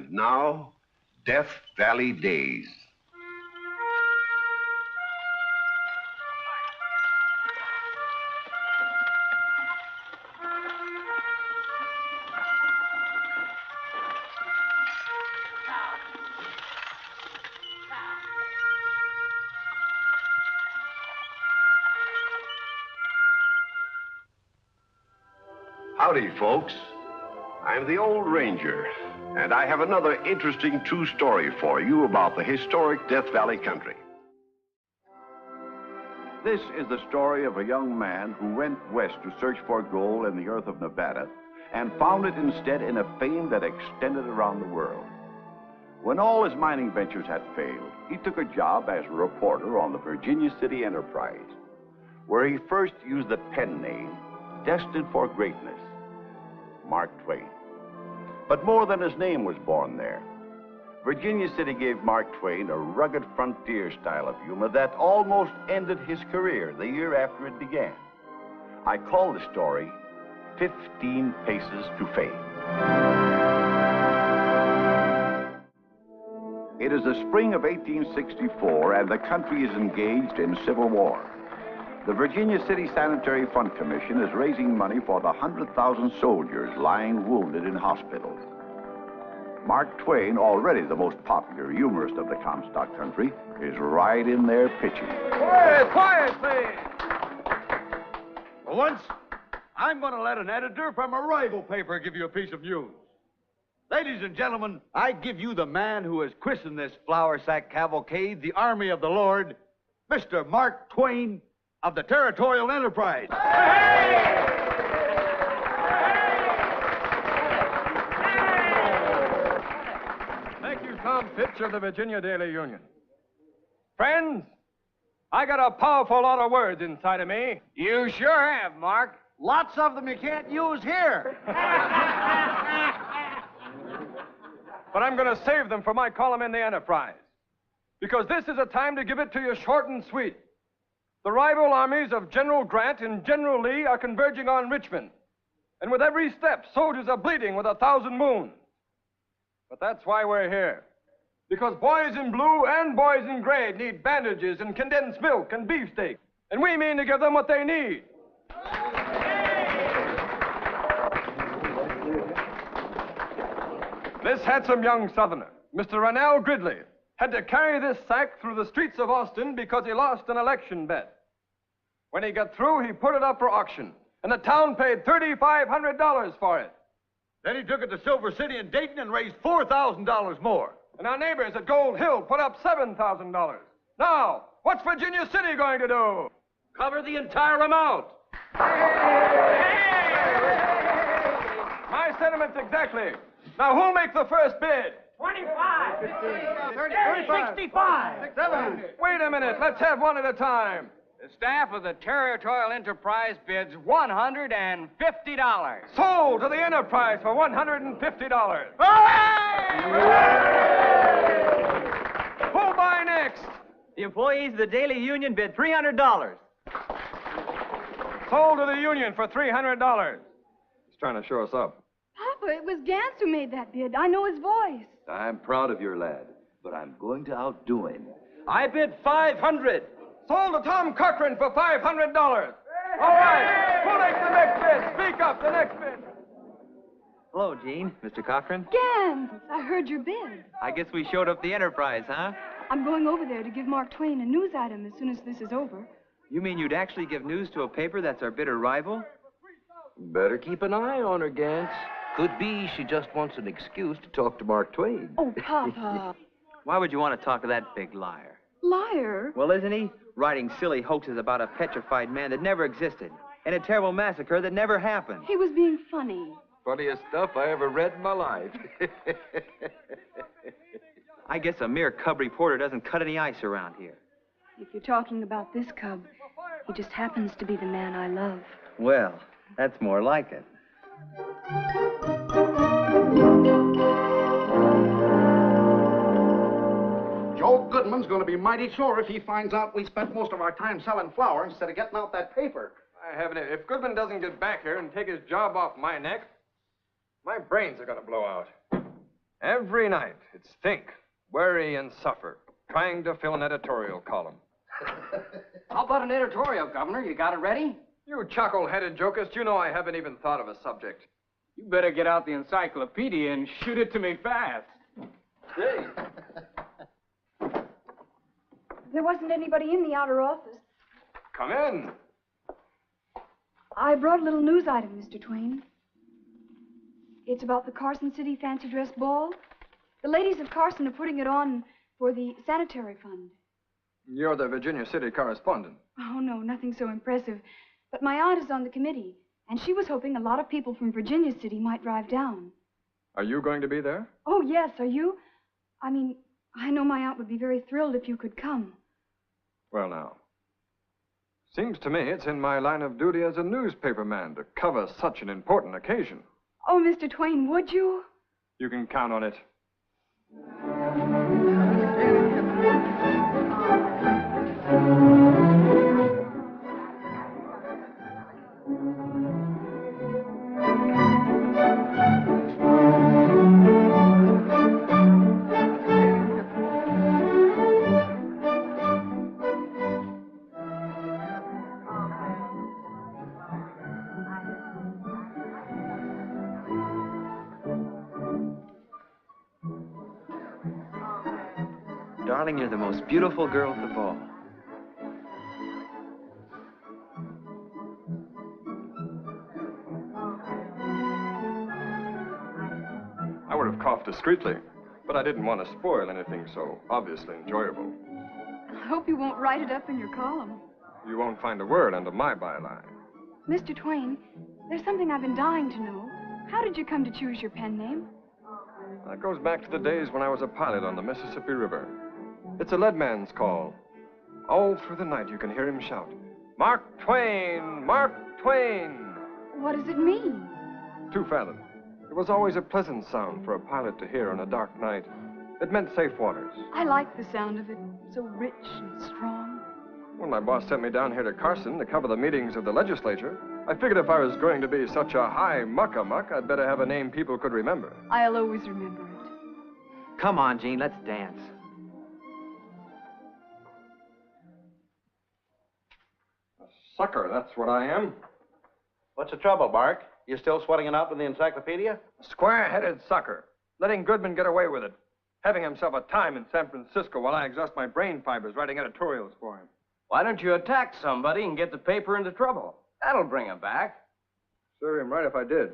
And now, Death Valley Days. Howdy, folks. I'm the old ranger, and I have another interesting true story for you about the historic Death Valley country. This is the story of a young man who went west to search for gold in the earth of Nevada and found it instead in a fame that extended around the world. When all his mining ventures had failed, he took a job as a reporter on the Virginia City Enterprise, where he first used the pen name destined for greatness, Mark Twain. But more than his name was born there. Virginia City gave Mark Twain a rugged frontier style of humor that almost ended his career the year after it began. I call the story 15 Paces to Fame. It is the spring of 1864, and the country is engaged in civil war. The Virginia City Sanitary Fund Commission is raising money for the 100,000 soldiers lying wounded in hospitals. Mark Twain, already the most popular humorist of the Comstock country, is right in there pitching. Quiet, please! For once, I'm going to let an editor from a rival paper give you a piece of news. Ladies and gentlemen, I give you the man who has christened this flour sack cavalcade the Army of the Lord, Mr. Mark Twain, of the Territorial Enterprise. Thank you, Tom Fitch of the Virginia Daily Union. Friends, I got a powerful lot of words inside of me. You sure have, Mark. Lots of them you can't use here. But I'm going to save them for my column in the Enterprise. Because this is a time to give it to you short and sweet. The rival armies of General Grant and General Lee are converging on Richmond. And with every step, soldiers are bleeding with 1,000 wounds. But that's why we're here. Because boys in blue and boys in gray need bandages and condensed milk and beefsteak. And we mean to give them what they need. This handsome young Southerner, Mr. Rennell Gridley, had to carry this sack through the streets of Austin because he lost an election bet. When he got through, he put it up for auction, and the town paid $3,500 for it. Then he took it to Silver City and Dayton and raised $4,000 more. And our neighbors at Gold Hill put up $7,000. Now, what's Virginia City going to do? Cover the entire amount. My sentiments exactly. Now, who'll make the first bid? 25. 30, 65. 7. Wait a minute. Let's have one at a time. The staff of the Territorial Enterprise bids $150. Sold to the Enterprise for $150. Who'll buy next? The employees of the Daily Union bid $300. Sold to the Union for $300. He's trying to show us up. Papa, it was Gans who made that bid. I know his voice. I'm proud of your lad, but I'm going to outdo him. I bid $500. Sold to Tom Cochran for $500. All right. Who'll make the next bid? Speak up, the next bid. Hello, Gene. Mr. Cochran. Gans, I heard your bid. I guess we showed up the Enterprise, huh? I'm going over there to give Mark Twain a news item as soon as this is over. You mean you'd actually give news to a paper that's our bitter rival? Better keep an eye on her, Gantz. Could be she just wants an excuse to talk to Mark Twain. Oh, Papa. Why would you want to talk to that big liar? Liar? Well, isn't he? Writing silly hoaxes about a petrified man that never existed and a terrible massacre that never happened. He was being funny. Funniest stuff I ever read in my life. I guess a mere cub reporter doesn't cut any ice around here. If you're talking about this cub, he just happens to be the man I love. Well, that's more like it. Joe Goodman's going to be mighty sore if he finds out we spent most of our time selling flour instead of getting out that paper. I haven't it. If Goodman doesn't get back here and take his job off my neck, my brains are going to blow out. Every night, it's think, worry, and suffer, trying to fill an editorial column. How about an editorial, Governor? You got it ready? You chuckle-headed jokist, you know I haven't even thought of a subject. You better get out the encyclopedia and shoot it to me fast. Hey. There wasn't anybody in the outer office. Come in. I brought a little news item, Mr. Twain. It's about the Carson City Fancy Dress Ball. The ladies of Carson are putting it on for the sanitary fund. You're the Virginia City correspondent. Oh, no, nothing so impressive. But my aunt is on the committee, and she was hoping a lot of people from Virginia City might drive down. Are you going to be there? Oh, yes, are you? I mean, I know my aunt would be very thrilled if you could come. Well, now. Seems to me it's in my line of duty as a newspaperman to cover such an important occasion. Oh, Mr. Twain, would you? You can count on it. Darling, you're the most beautiful girl at the ball. I would have coughed discreetly, but I didn't want to spoil anything so obviously enjoyable. I hope you won't write it up in your column. You won't find a word under my byline. Mr. Twain, there's something I've been dying to know. How did you come to choose your pen name? That goes back to the days when I was a pilot on the Mississippi River. It's a lead man's call. All through the night you can hear him shout, "Mark Twain! Mark Twain!" What does it mean? 2 fathom. It was always a pleasant sound for a pilot to hear on a dark night. It meant safe waters. I like the sound of it. So rich and strong. When my boss sent me down here to Carson to cover the meetings of the legislature, I figured if I was going to be such a high muck-a-muck, I'd better have a name people could remember. I'll always remember it. Come on, Gene, let's dance. A sucker, that's what I am. What's the trouble, Mark? You still sweating it out with the encyclopedia? Square-headed sucker. Letting Goodman get away with it. Having himself a time in San Francisco while I exhaust my brain fibers writing editorials for him. Why don't you attack somebody and get the paper into trouble? That'll bring him back. Serve him right if I did.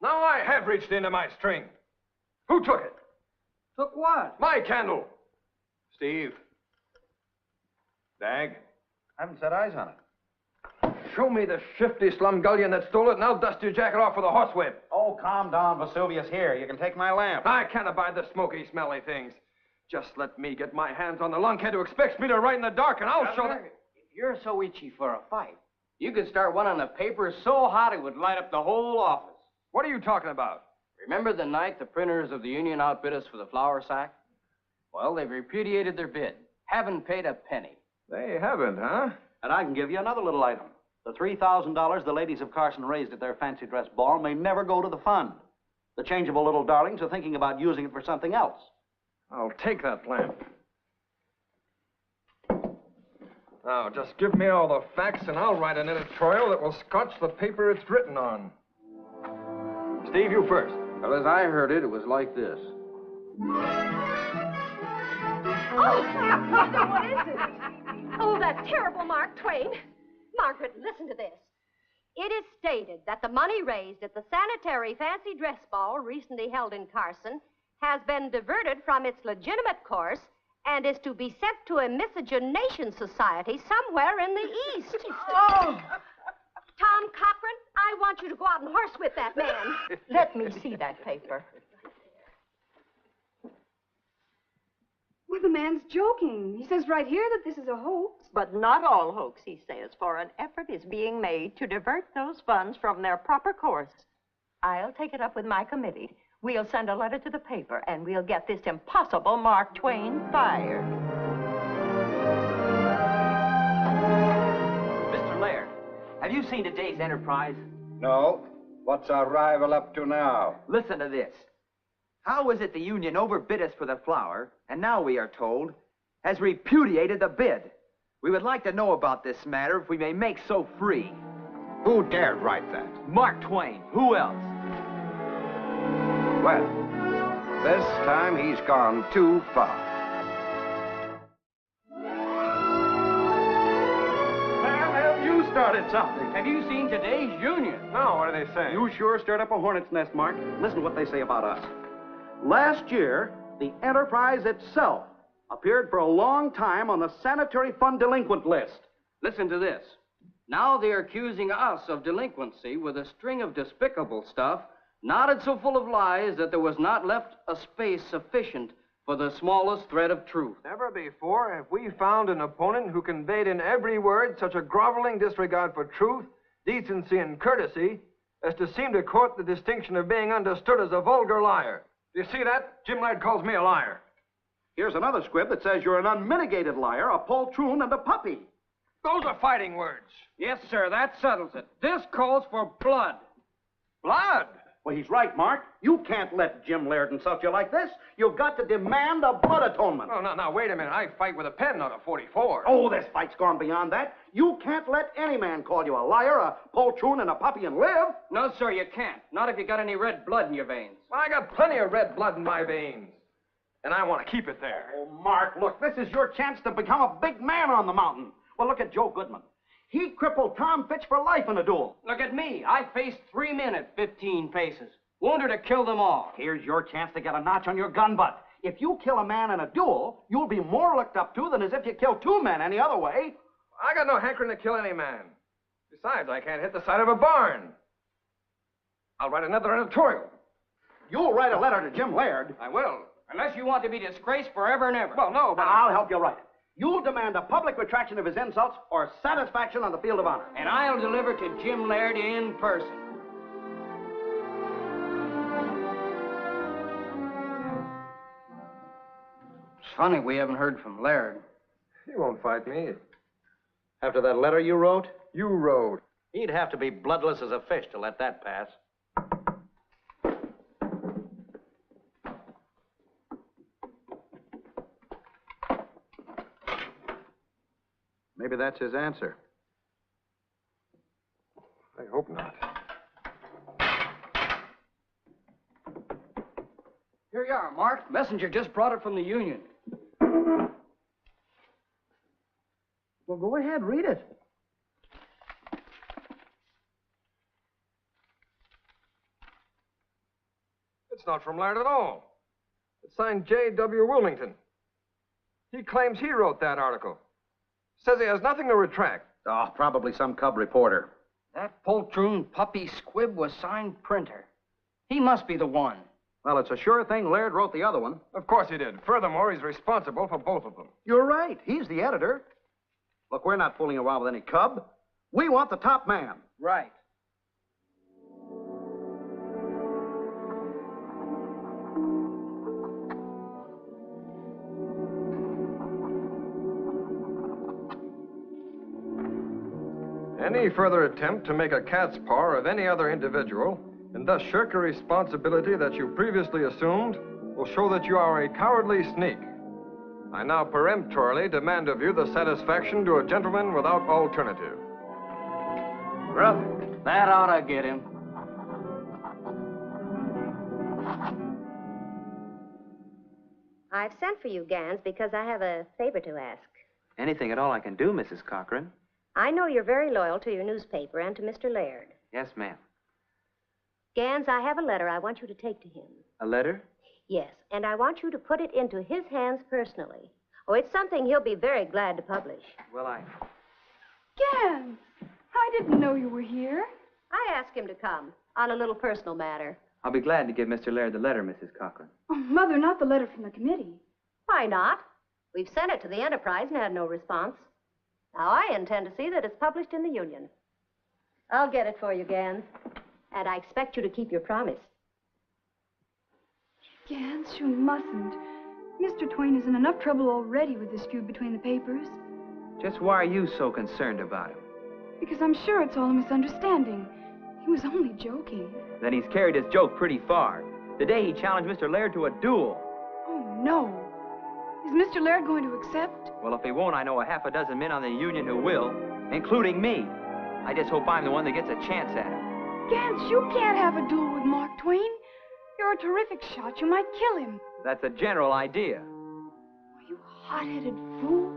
Now I have reached into my string. Who took it? Took what? My candle. Steve. Dag. I haven't set eyes on it. Show me the shifty slumgullion that stole it, and I'll dust your jacket off with a horsewhip. Oh, calm down, Vesuvius. Here, you can take my lamp. I can't abide the smoky, smelly things. Just let me get my hands on the lunkhead who expects me to write in the dark, and I'll show them. If you're so itchy for a fight, you could start one on the paper so hot it would light up the whole office. What are you talking about? Remember the night the printers of the Union outbid us for the flour sack? Well, they've repudiated their bid. Haven't paid a penny. They haven't, huh? And I can give you another little item. The $3,000 the ladies of Carson raised at their fancy dress ball may never go to the fund. The changeable little darlings are thinking about using it for something else. I'll take that lamp. Now, just give me all the facts, and I'll write an editorial that will scorch the paper it's written on. Steve, you first. Well, as I heard it, it was like this. Oh, Mother, what is it? Oh, that terrible Mark Twain. Margaret, listen to this. It is stated that the money raised at the sanitary fancy dress ball recently held in Carson has been diverted from its legitimate course and is to be sent to a miscegenation society somewhere in the East. Oh! Tom Cochran, I want you to go out and horsewhip that man. Let me see that paper. Well, the man's joking. He says right here that this is a hoax. But not all hoax, he says, for an effort is being made to divert those funds from their proper course. I'll take it up with my committee. We'll send a letter to the paper, and we'll get this impossible Mark Twain fired. Mr. Laird, have you seen today's Enterprise? No. What's our rival up to now? Listen to this. How is it the union overbid us for the flour, and now we are told, has repudiated the bid? We would like to know about this matter if we may make so free. Who dared write that? Mark Twain. Who else? Well, this time he's gone too far. Man, have you started something? Have you seen today's Union? No, what are they saying? You sure stirred up a hornet's nest, Mark. Listen to what they say about us. Last year, the Enterprise itself appeared for a long time on the sanitary fund delinquent list. Listen to this. Now they're accusing us of delinquency with a string of despicable stuff, knotted so full of lies that there was not left a space sufficient for the smallest thread of truth. Never before have we found an opponent who conveyed in every word such a groveling disregard for truth, decency, and courtesy as to seem to court the distinction of being understood as a vulgar liar. Do you see that? Jim Laird calls me a liar. Here's another squib that says you're an unmitigated liar, a poltroon, and a puppy. Those are fighting words. Yes, sir, that settles it. This calls for blood. Blood? Well, he's right, Mark. You can't let Jim Laird insult you like this. You've got to demand a blood atonement. Oh, no, wait a minute. I fight with a pen, not a 44. Oh, this fight's gone beyond that. You can't let any man call you a liar, a poltroon, and a puppy and live. No, sir, you can't. Not if you got any red blood in your veins. Well, I got plenty of red blood in my veins. And I want to keep it there. Oh, Mark, look, this is your chance to become a big man on the mountain. Well, look at Joe Goodman. He crippled Tom Fitch for life in a duel. Look at me. I faced 3 men at 15 paces. Wounded to kill them all. Here's your chance to get a notch on your gun butt. If you kill a man in a duel, you'll be more looked up to than as if you killed 2 men any other way. I got no hankering to kill any man. Besides, I can't hit the side of a barn. I'll write another editorial. You'll write a letter to Jim Laird. I will. Unless you want to be disgraced forever and ever. Well, no, but I'll help you write it. You'll demand a public retraction of his insults or satisfaction on the field of honor. And I'll deliver to Jim Laird in person. It's funny we haven't heard from Laird. He won't fight me. After that letter you wrote? You wrote. He'd have to be bloodless as a fish to let that pass. Maybe that's his answer. I hope not. Here you are, Mark. Messenger just brought it from the Union. Well, go ahead, read it. It's not from Laird at all. It's signed J.W. Wilmington. He claims he wrote that article. Says he has nothing to retract. Oh, probably some cub reporter. That poltroon puppy squib was signed printer. He must be the one. Well, it's a sure thing Laird wrote the other one. Of course he did. Furthermore, he's responsible for both of them. You're right. He's the editor. Look, we're not fooling around with any cub. We want the top man. Right. Any further attempt to make a cat's paw of any other individual and thus shirk a responsibility that you previously assumed will show that you are a cowardly sneak. I now peremptorily demand of you the satisfaction to a gentleman without alternative. Brother, that ought to get him. I've sent for you, Gans, because I have a favor to ask. Anything at all I can do, Mrs. Cochran. I know you're very loyal to your newspaper and to Mr. Laird. Yes, ma'am. Gans, I have a letter I want you to take to him. A letter? Yes, and I want you to put it into his hands personally. Oh, it's something he'll be very glad to publish. Well, Gans, I didn't know you were here. I asked him to come on a little personal matter. I'll be glad to give Mr. Laird the letter, Mrs. Cochran. Oh, Mother, not the letter from the committee. Why not? We've sent it to the Enterprise and had no response. Now, I intend to see that it's published in the Union. I'll get it for you, Gans. And I expect you to keep your promise. Gans, you mustn't. Mr. Twain is in enough trouble already with this feud between the papers. Just why are you so concerned about him? Because I'm sure it's all a misunderstanding. He was only joking. Then he's carried his joke pretty far. The day he challenged Mr. Laird to a duel. Oh, no. Is Mr. Laird going to accept? Well, if he won't, I know a half a dozen men on the Union who will, including me. I just hope I'm the one that gets a chance at him. Gans, you can't have a duel with Mark Twain. You're a terrific shot. You might kill him. That's a general idea. You hot-headed fool.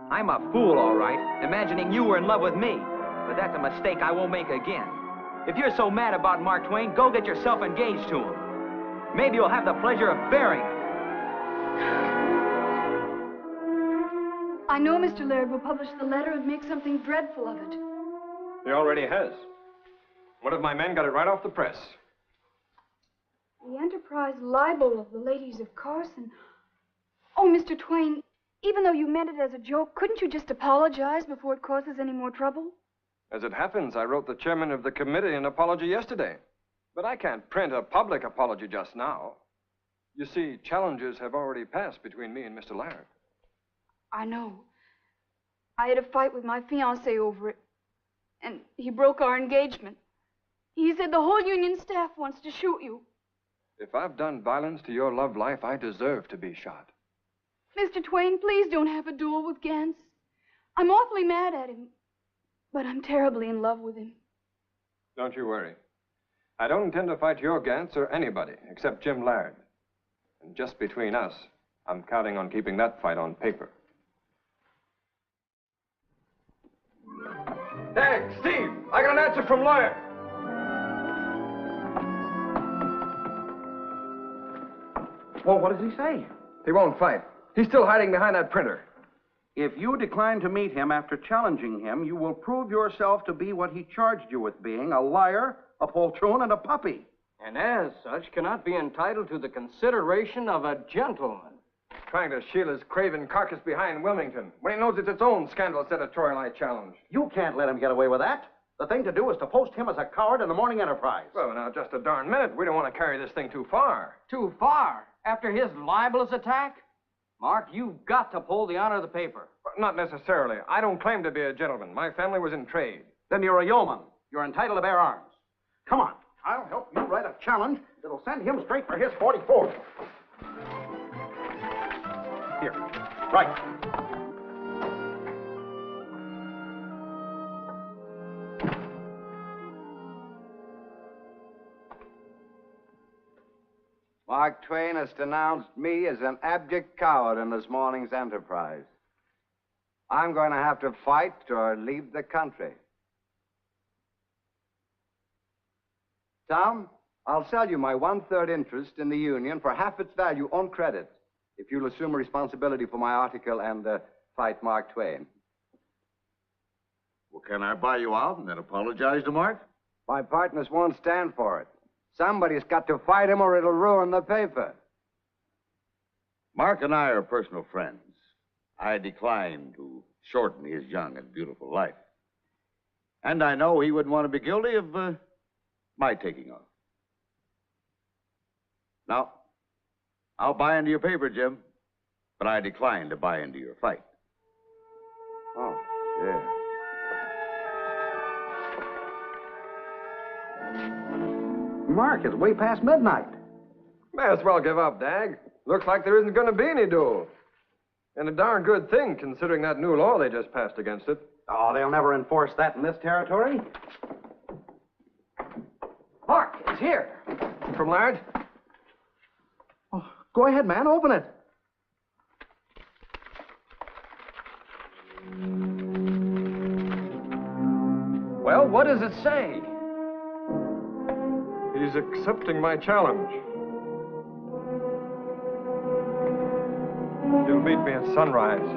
I'm a fool, all right, imagining you were in love with me. But that's a mistake I won't make again. If you're so mad about Mark Twain, go get yourself engaged to him. Maybe you'll have the pleasure of burying him. I know Mr. Laird will publish the letter and make something dreadful of it. He already has. One of my men got it right off the press. The Enterprise libel of the ladies of Carson. Oh, Mr. Twain, even though you meant it as a joke, couldn't you just apologize before it causes any more trouble? As it happens, I wrote the chairman of the committee an apology yesterday. But I can't print a public apology just now. You see, challenges have already passed between me and Mr. Laird. I know. I had a fight with my fiancé over it, and he broke our engagement. He said the whole Union staff wants to shoot you. If I've done violence to your love life, I deserve to be shot. Mr. Twain, please don't have a duel with Gans. I'm awfully mad at him, but I'm terribly in love with him. Don't you worry. I don't intend to fight your Gans or anybody except Jim Laird. And just between us, I'm counting on keeping that fight on paper. Hey, Steve, I got an answer from Laird. Well, what does he say? He won't fight. He's still hiding behind that printer. If you decline to meet him after challenging him, you will prove yourself to be what he charged you with being, a liar, a poltroon, and a puppy. And as such, cannot be entitled to the consideration of a gentleman. Trying to shield his craven carcass behind Wilmington, when he knows it's its own scandalous editorial I challenge. You can't let him get away with that. The thing to do is to post him as a coward in the Morning Enterprise. Well, now, just a darn minute. We don't want to carry this thing too far. Too far? After his libelous attack? Mark, you've got to pull the honor of the paper. But not necessarily. I don't claim to be a gentleman. My family was in trade. Then you're a yeoman. You're entitled to bear arms. Come on. I'll help you write a challenge that'll send him straight for his 44. Here. Right. Mark Twain has denounced me as an abject coward in this morning's Enterprise. I'm going to have to fight or leave the country. Tom, I'll sell you my 1/3 interest in the Union for half its value on credit if you'll assume responsibility for my article and fight Mark Twain. Well, can I buy you out and then apologize to Mark? My partners won't stand for it. Somebody's got to fight him or it'll ruin the paper. Mark and I are personal friends. I decline to shorten his young and beautiful life. And I know he wouldn't want to be guilty of my taking off. Now, I'll buy into your paper, Jim, but I decline to buy into your fight. Oh, yeah. Mark, it's way past midnight. May as well give up, Dag. Looks like there isn't going to be any duel. And a darn good thing, considering that new law they just passed against it. Oh, they'll never enforce that in this territory. Mark, it's here. From Laird? Oh, go ahead, man. Open it. Well, what does it say? He's accepting my challenge. He'll meet me at sunrise.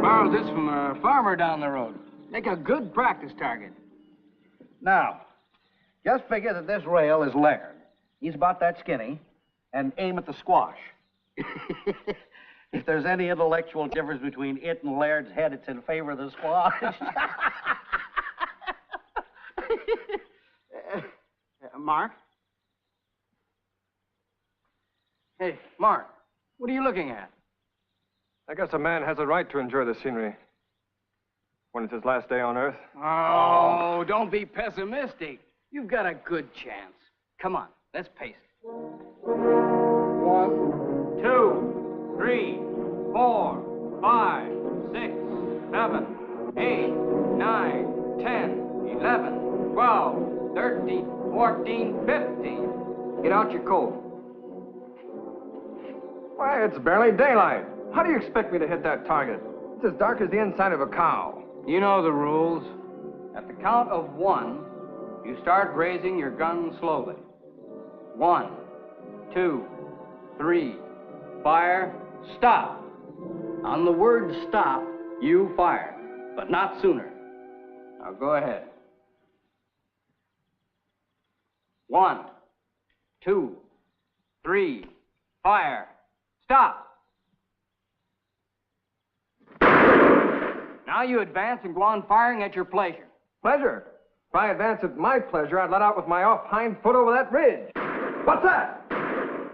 Borrowed this from a farmer down the road. Make a good practice target. Now, just figure that this rail is Laird. He's about that skinny. and aim at the squash. If there's any intellectual difference between it and Laird's head, it's in favor of the squash. Mark? Hey, Mark, what are you looking at? I guess a man has a right to enjoy the scenery when it's his last day on Earth. Oh, don't be pessimistic. You've got a good chance. Come on, let's pace it. 1, 2, 3, 4, 5, 6, 7, 8, 9, 10, 11, 12, 13, 14, 15. Get out your coat. Why, it's barely daylight. How do you expect me to hit that target? It's as dark as the inside of a cow. You know the rules. At the count of 1, you start raising your gun slowly. 1, 2, 3, fire, stop. On the word stop, you fire, but not sooner. Now go ahead. 1, 2, 3, fire, stop. Now you advance and go on firing at your pleasure. Pleasure? If I advance at my pleasure, I'd let out with my off hind foot over that ridge. What's that?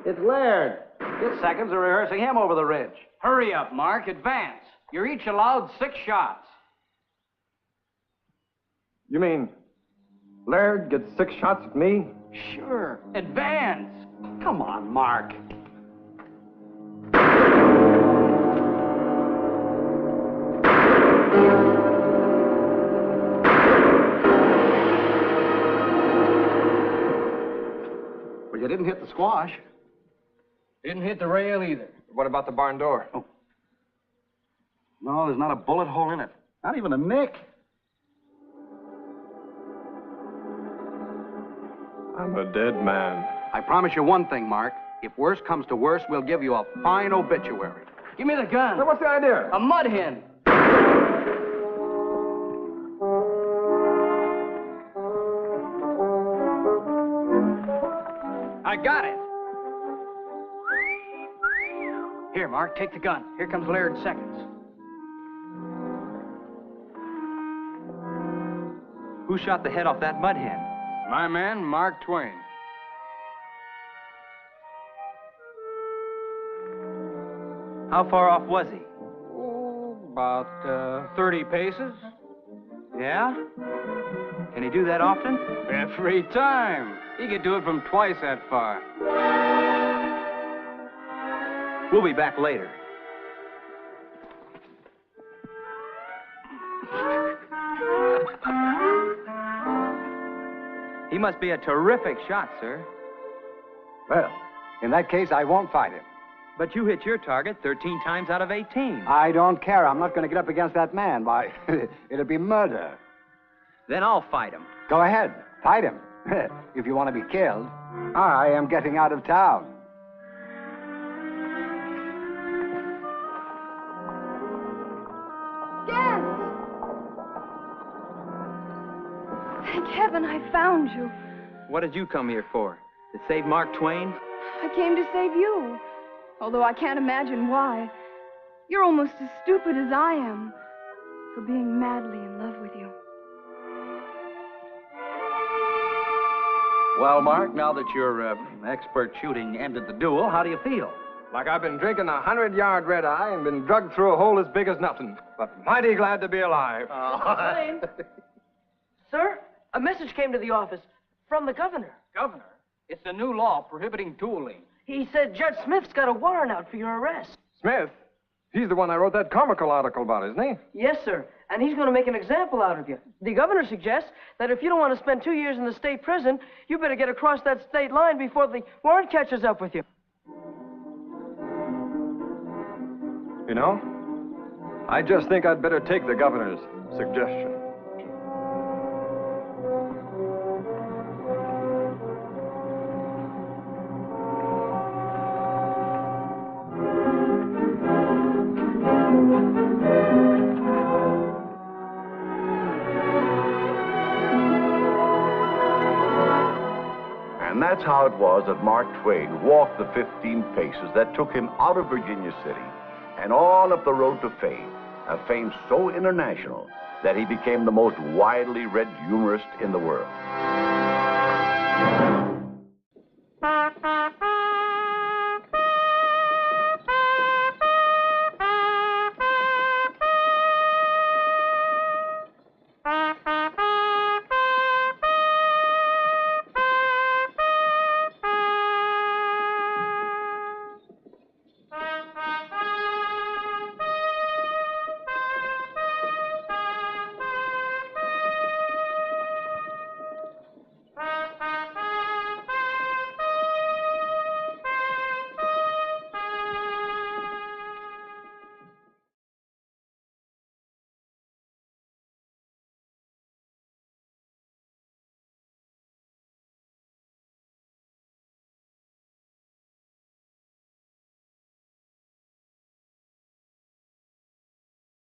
It's Laird. Just seconds of rehearsing him over the ridge. Hurry up, Mark. Advance. You're each allowed 6 shots. You mean Laird gets 6 shots at me? Sure. Advance. Come on, Mark. Well, you didn't hit the squash. Didn't hit the rail either. What about the barn door? Oh. No, there's not a bullet hole in it. Not even a nick. I'm a dead man. I promise you one thing, Mark. If worse comes to worse, we'll give you a fine obituary. Give me the gun. So what's the idea? A mud hen. I got it. Here, Mark, take the gun. Here comes Laird in seconds. Who shot the head off that mud hen? My man, Mark Twain. How far off was he? Oh, about 30 paces. Yeah? Can he do that often? Every time. He could do it from twice that far. We'll be back later. He must be a terrific shot, sir. Well, in that case, I won't fight him. But you hit your target 13 times out of 18. I don't care. I'm not going to get up against that man. Why, it'll be murder. Then I'll fight him. Go ahead. Fight him. If you want to be killed. I am getting out of town. Thank heaven I found you. What did you come here for? To save Mark Twain? I came to save you. Although I can't imagine why. You're almost as stupid as I am for being madly in love with you. Well, Mark, now that your expert shooting ended the duel, how do you feel? Like I've been drinking 100-yard red eye and been drugged through a hole as big as nothing. But mighty glad to be alive. Sir, a message came to the office from the governor. Governor, it's the new law prohibiting dueling. He said Judge Smith's got a warrant out for your arrest. Smith? He's the one I wrote that comical article about, isn't he? Yes, sir. And he's going to make an example out of you. The governor suggests that if you don't want to spend 2 years in the state prison, you better get across that state line before the warrant catches up with you. You know, I just think I'd better take the governor's suggestion. And that's how it was that Mark Twain walked the 15 paces that took him out of Virginia City and on up the road to fame, a fame so international that he became the most widely read humorist in the world.